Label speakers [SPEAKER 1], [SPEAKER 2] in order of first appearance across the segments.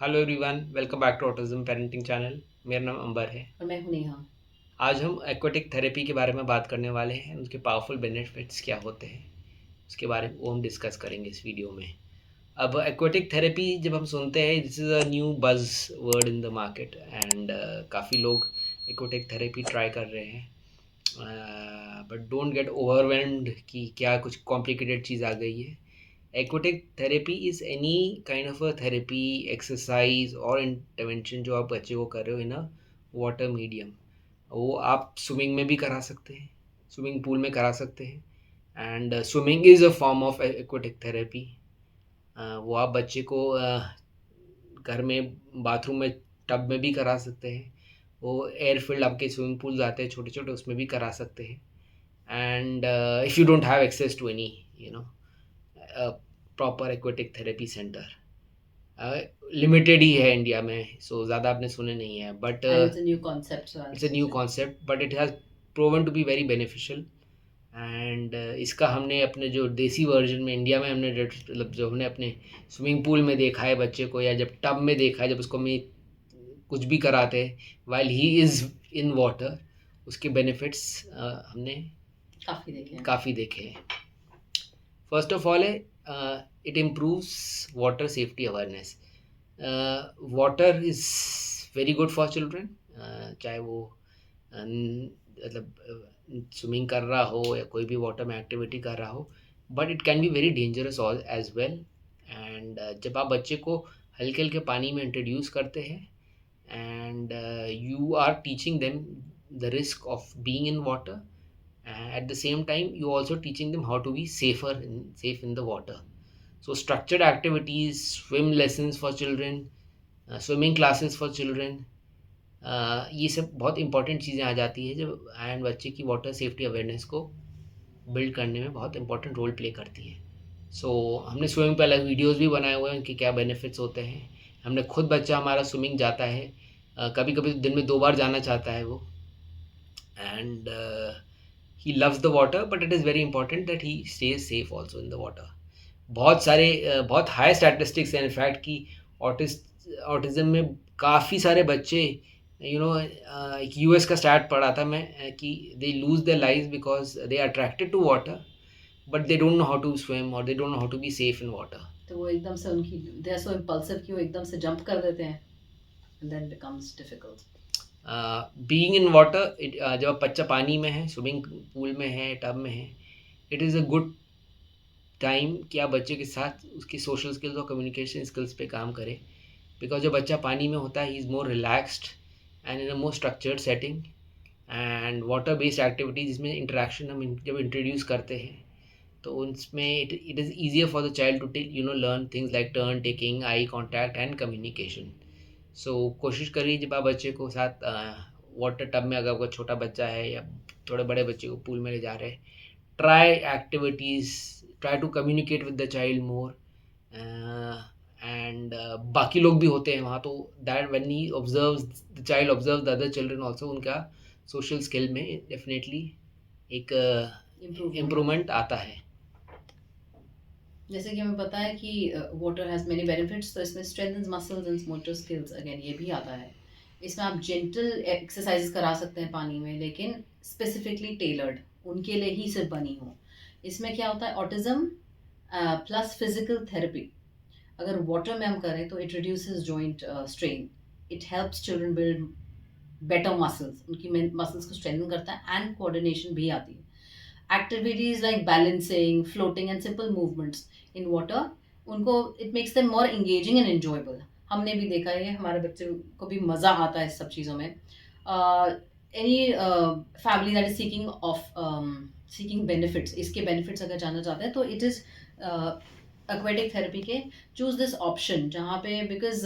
[SPEAKER 1] Hello everyone, welcome back to autism parenting channel. मेरा नाम अंबर है।
[SPEAKER 2] और मैं हूँ नेहा।
[SPEAKER 1] आज हम एक्वाटिक थेरेपी के बारे में बात करने वाले हैं। उसके पावरफुल बेनिफिट्स क्या होते हैं उसके बारे में वो हम डिस्कस करेंगे इस वीडियो में। अब एक्वाटिक थेरेपी जब हम सुनते हैं, this is a new buzz word in the market and काफ़ी लोग एक्वाटिक थेरेपी ट्राई कर रहे हैं। बट डोंट गेट ओवरवेल्म्ड कि क्या कुछ कॉम्प्लिकेटेड चीज़ आ गई है। Aquatic therapy is any kind of a therapy, exercise और intervention जो आप बच्चे को कर रहे हो इन अ वाटर मीडियम। वो आप स्विमिंग में भी करा सकते हैं, स्विमिंग पूल में करा सकते हैं। And swimming is a form of aquatic therapy. वो आप बच्चे को घर में बाथरूम में टब में भी करा सकते हैं। वो एयर फील्ड आपके स्विमिंग पूल आते हैं छोटे छोटे, उसमें भी करा सकते हैं। And if you don't have access to any you know proper aquatic therapy centre, limited ही है इंडिया में, सो ज़्यादा आपने सुने नहीं है। But
[SPEAKER 2] and it's a new concept so
[SPEAKER 1] it's a new concept, but it has proven to be very beneficial. And इसका हमने अपने जो देसी वर्जन में इंडिया में हमने मतलब जो हमने अपने स्विमिंग पूल में देखा है बच्चे को, या जब टब में देखा है, जब उसको हम कुछ भी कराते हैं while he is in water, उसके बेनिफिट्स हमने काफ़ी देखे हैं। फर्स्ट ऑफ ऑल है, it improves water safety awareness. Water is very good for children, चाहे वो मतलब स्विमिंग कर रहा हो या कोई भी वाटर में एक्टिविटी कर रहा हो, but it can be very dangerous as well. And जब आप बच्चे को हल्के हल्के पानी में इंट्रोड्यूस करते हैं and you are teaching them the risk of being in water. At the same time, you also teaching them how to be safe in the water. So structured activities, swim lessons for children, swimming classes for children, ये सब बहुत important चीज़ें आ जाती है जब and बच्चे की water safety awareness को बिल्ड करने में बहुत इंपॉर्टेंट रोल प्ले करती है। सो हमने स्विमिंग पे अलग वीडियोस भी बनाए हुए हैं, उनके क्या बेनिफिट्स होते हैं। हमने खुद बच्चा हमारा स्विमिंग जाता है, कभी कभी दिन में 2 बार जाना चाहता है वो। And he loves the water, but it is very important that he stage safe also in the water. बहुत सारे बहुत हाई स्टैटिस्टिक्स हैं इनफैक्ट कि ऑटिज़म में काफ़ी सारे बच्चे, एक यूएस का स्टैट पढ़ा था मैं, कि they lose their lives because they are attracted to water but they don't know how to swim और they don't know how to be safe in water.
[SPEAKER 2] तो वो एकदम से उनकी दे आर सो इम्पल्सिव कि वो एकदम से जंप कर देते हैं and then becomes difficult.
[SPEAKER 1] Being in water, जब बच्चा पानी में है, स्विमिंग पूल में है, टब में है, it is a good time कि आप बच्चे के साथ उसकी सोशल स्किल्स और कम्युनिकेशन स्किल्स पे काम करें। बिकॉज जब बच्चा पानी में होता है he is more relaxed and in a more structured setting. And water based activities जिसमें इंटरेक्शन हम जब इंट्रोड्यूस करते हैं, तो उसमें it is easier for the child to learn things like turn taking, eye contact and communication. So कोशिश करिए जब आप बच्चे को साथ वाटर टब में, अगर आपका छोटा बच्चा है या थोड़े बड़े बच्चे को पूल में ले जा रहे हैं, try activities, try to communicate with the child more. And बाकी लोग भी होते हैं वहाँ, तो that when he observes the child observe the other children also, उनका सोशल स्किल में डेफिनेटली एक इम्प्रूवमेंट आता है।
[SPEAKER 2] जैसे कि हमें पता है कि वाटर हैज़ मेनी बेनिफिट्स, तो इसमें strengthens muscles and motor skills, again ये भी आता है। इसमें आप जेंटल एक्सरसाइजेस करा सकते हैं पानी में, लेकिन स्पेसिफिकली टेलर्ड उनके लिए ही सिर्फ बनी हो। इसमें क्या होता है, ऑटिज्म प्लस फिजिकल थेरेपी अगर वाटर में हम करें तो it reduces joint strain, it helps children build better muscles, उनकी मसल्स को स्ट्रेंथन करता है एंड कोऑर्डिनेशन भी आती है। Activities like balancing, floating and simple movements in water, उनको it makes them more engaging and enjoyable. हमने भी देखा है, हमारे बच्चे को भी मज़ा आता है इस सब चीज़ों में। Any family that is seeking benefits, इसके बेनिफिट्स अगर जानना चाहते हैं तो इट इज़ एक्वेटिक थेरेपी के चूज दिस ऑप्शन, जहाँ पे बिकॉज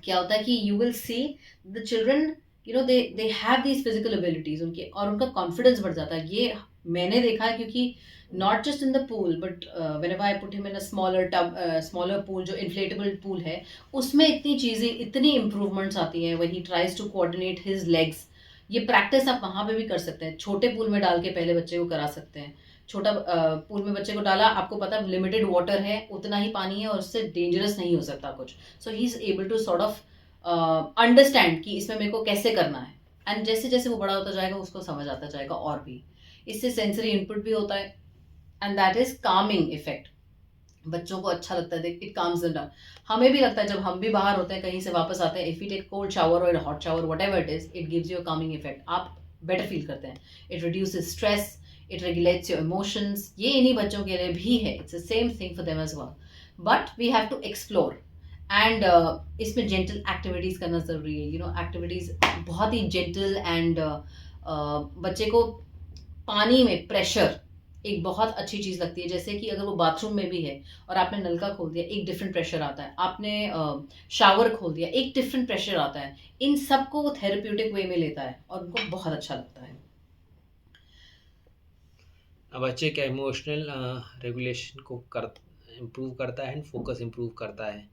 [SPEAKER 2] क्या होता है कि you will see the children, they have these physical abilities, उनके और उनका कॉन्फिडेंस बढ़ जाता है। ये मैंने देखा है, क्योंकि not just in the pool but whenever I put him in a smaller tub, smaller pool जो इन्फ्लेटेबल पूल है, उसमें इतनी चीज़ें, इतनी इम्प्रूवमेंट्स आती हैं when he tries to coordinate his legs. ये प्रैक्टिस आप वहाँ पे भी कर सकते हैं, छोटे पूल में डाल के पहले बच्चे को करा सकते हैं, छोटा पूल में बच्चे को डाला, आपको पता है लिमिटेड वाटर है, उतना ही पानी है और उससे डेंजरस नहीं हो सकता कुछ। So he is able to sort of understand कि इसमें मेरे को कैसे करना है। एंड जैसे जैसे वो बड़ा होता जाएगा उसको समझ आता जाएगा और भी। इससे सेंसरी इनपुट भी होता है and that is Kameng effect. बच्चों को अच्छा लगता है, देख इट काम्स देम डाउन। हमें भी लगता है जब हम भी बाहर होते हैं कहीं से वापस आते हैं, if you take cold shower और hot shower whatever it is, it gives you a calming effect, आप बेटर फील करते हैं। It reduces stress, it regulates your emotions. ये इन्हीं बच्चों के लिए भी है, it's the same thing for them as well, but we have to explore. And इसमें जेंटल एक्टिविटीज करना जरूरी है, यू नो एक्टिविटीज बहुत ही जेंटल एंड बच्चे को पानी में प्रेशर एक बहुत अच्छी चीज लगती है। जैसे कि अगर वो बाथरूम में भी है और आपने नलका खोल दिया, एक डिफरेंट प्रेशर आता है, आपने शावर खोल दिया, एक डिफरेंट प्रेशर आता है। इन सबको वो थेरेप्यूटिक वे में लेता है और उनको बहुत अच्छा लगता है।
[SPEAKER 1] बच्चे का इमोशनल रेगुलेशन को कर इम्प्रूव करता है एंड फोकस इम्प्रूव करता है।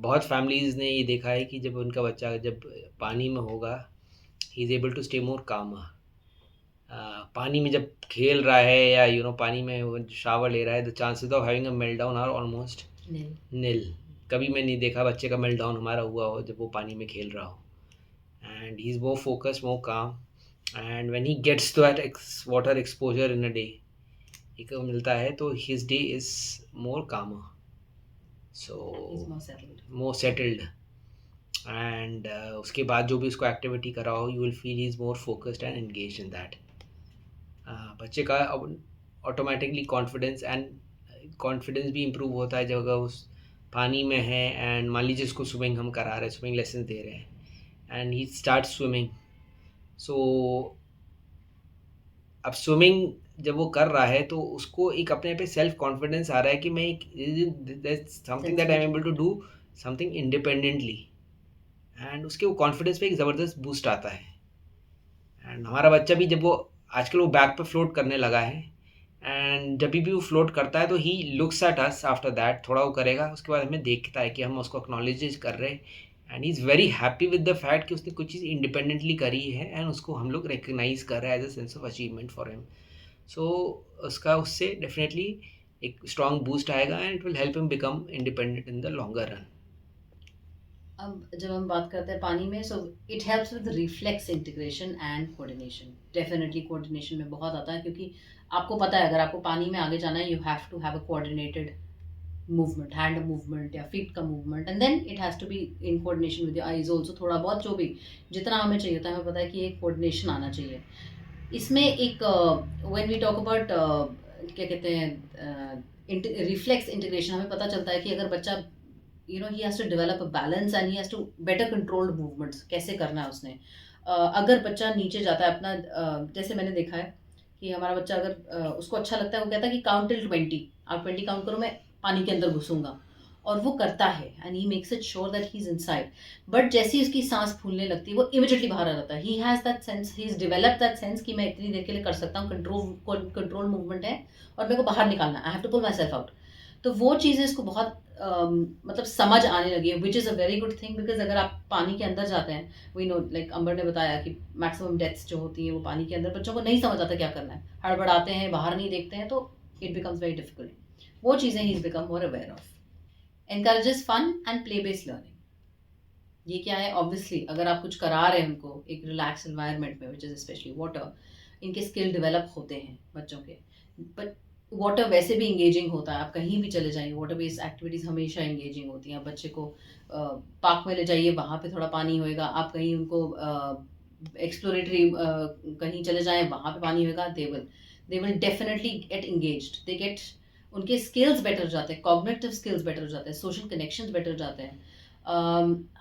[SPEAKER 1] बहुत फैमिलीज़ ने ये देखा है कि जब उनका बच्चा जब पानी में होगा, he is able to stay more calm. पानी में जब खेल रहा है या पानी में वो शावर ले रहा है, the chances of having a meltdown are almost
[SPEAKER 2] नहीं,
[SPEAKER 1] नील। कभी मैं नहीं देखा बच्चे का मेल्टडाउन हमारा हुआ हो जब वो पानी में खेल रहा हो। And he is more focus, more calm. And when he gets to that water exposure in a day, एक मिलता है, तो his day is more calmer, so
[SPEAKER 2] is more settled.
[SPEAKER 1] More settled. एंड उसके बाद जो भी उसको एक्टिविटी कराओ, you will feel he is more focused and engage in that. बच्चे का ऑटोमेटिकली कॉन्फिडेंस भी इम्प्रूव होता है जब अगर उस पानी में है। एंड मान लीजिए उसको स्विमिंग हम करा रहे हैं, स्विमिंग लेसन दे रहे हैं, एंड ही स्टार्ट स्विमिंग। सो अब स्विमिंग जब वो कर रहा है तो उसको एक अपने पे सेल्फ कॉन्फिडेंस आ रहा है कि मैं something that I am able to do something independently. And उसके वो कॉन्फिडेंस पे एक ज़बरदस्त बूस्ट आता है। एंड हमारा बच्चा भी जब वो आजकल वो बैक पे फ्लोट करने लगा है, एंड जब भी वो फ्लोट करता है तो he looks at us after that. थोड़ा वो करेगा, उसके बाद हमें देखता है कि हम उसको एक्नॉलेज कर रहे हैं, and he is very happy with the fact कि उसने कुछ चीज़ इंडिपेंडेंटली करी है एंड उसको हम लोग रिकग्नाइज कर रहे हैं as a sense of achievement for him. So उसका उससे डेफिनेटली एक स्ट्रॉन्ग बूस्ट आएगा and it will help him become independent in the longer run.
[SPEAKER 2] अब जब हम बात करते हैं पानी में, so it helps with reflex integration and coordination. Definitely coordination में बहुत आता है, क्योंकि आपको पता है अगर आपको पानी में आगे जाना है, you have to have a coordinated movement, hand movement या फीट का movement, and then it has to be in coordination with your eyes also. थोड़ा बहुत जो भी जितना हमें चाहिए होता है, हमें पता है कि एक कोऑर्डिनेशन आना चाहिए इसमें। एक व्हेन वी टॉक अबाउट क्या कहते हैं रिफ्लेक्स इंटीग्रेशन, हमें पता चलता है कि अगर बच्चा he has to develop a balance and he has to better controlled movements, कैसे करना है उसने। अगर बच्चा नीचे जाता है अपना, जैसे मैंने देखा है कि हमारा बच्चा अगर उसको अच्छा लगता है, वो कहता है कि काउंट टिल 20, आप 20 काउंट करो, मैं पानी के अंदर घुसूंगा। और वो करता है and he makes it sure that he is inside. But जैसे ही उसकी सांस फूलने लगती है, वो इमिडिएटली बाहर आ जाता है। He has that sense, he is developed that sense कि मैं इतनी देर के लिए कर सकता हूँ, कंट्रोल मूवमेंट है और मेरे को बाहर निकालना, I have to pull myself out. तो वो चीज़ें इसको बहुत मतलब समझ आने लगी है, which is a very good thing. Because अगर आप पानी के अंदर जाते हैं, वी नो लाइक अंबर ने बताया कि मैक्सिमम डेथ्स जो होती हैं वो पानी के अंदर, बच्चों को नहीं समझ आता क्या करना है, हड़बड़ाते हैं, बाहर नहीं देखते हैं, तो इट बिकम्स वेरी डिफिकल्ट। वो चीज़ें he is become more aware of. Encourages fun and play based learning. ये क्या है, ऑब्वियसली अगर आप कुछ करा रहे हैं उनको एक रिलैक्स एनवायरनमेंट में, विच इज़ स्पेशली वाटर, इनके स्किल डेवलप होते हैं बच्चों के। बट वाटर वैसे भी इंगेजिंग होता है, आप कहीं भी चले जाइए, वाटर बेस्ड एक्टिविटीज़ हमेशा इंगेजिंग होती हैं। आप बच्चे को पार्क में ले जाइए, वहाँ पे थोड़ा पानी होएगा। आप कहीं उनको एक्सप्लोरेटरी कहीं चले जाएं, वहाँ पे पानी होएगा, they will definitely get engaged, they get, उनके स्किल्स बेटर हो जाते हैं, कॉग्निटिव स्किल्स बेटर हो जाते हैं, सोशल कनेक्शंस बेटर हो जाते हैं।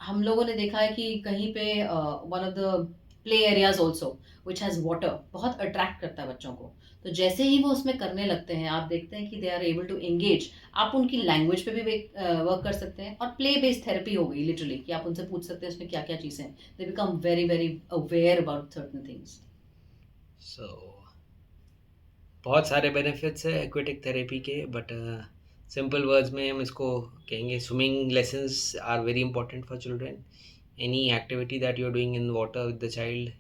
[SPEAKER 2] हम लोगों ने देखा है कि कहीं पे one of the play areas also which has water बहुत अट्रैक्ट करता है बच्चों को। तो जैसे ही वो उसमें करने लगते हैं, आप देखते हैं कि they are able to engage. आप उनकी लैंग्वेज पे भी वर्क कर सकते हैं, और प्ले बेस्ड थेरेपी हो गई लिटरली, कि आप उनसे पूछ सकते हैं उसमें क्या क्या चीज़ें हैं। They become very very aware about certain things.
[SPEAKER 1] So बहुत सारे बेनिफिट्स है एक्वेटिक थेरेपी के, बट सिंपल वर्ड्स में हम इसको कहेंगे, swimming lessons are very important for children. Any activity that you are doing in water with the child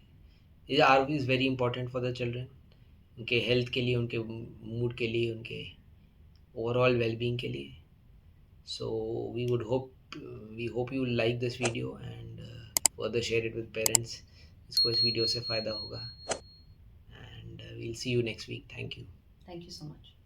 [SPEAKER 1] is very important for the children. उनके health के लिए, उनके मूड के लिए, उनके ओवरऑल वेलबींग के लिए. So we hope you like this video and further share it with parents. इसको इस वीडियो से फ़ायदा होगा. And we'll see you next week. Thank you.
[SPEAKER 2] Thank you so much.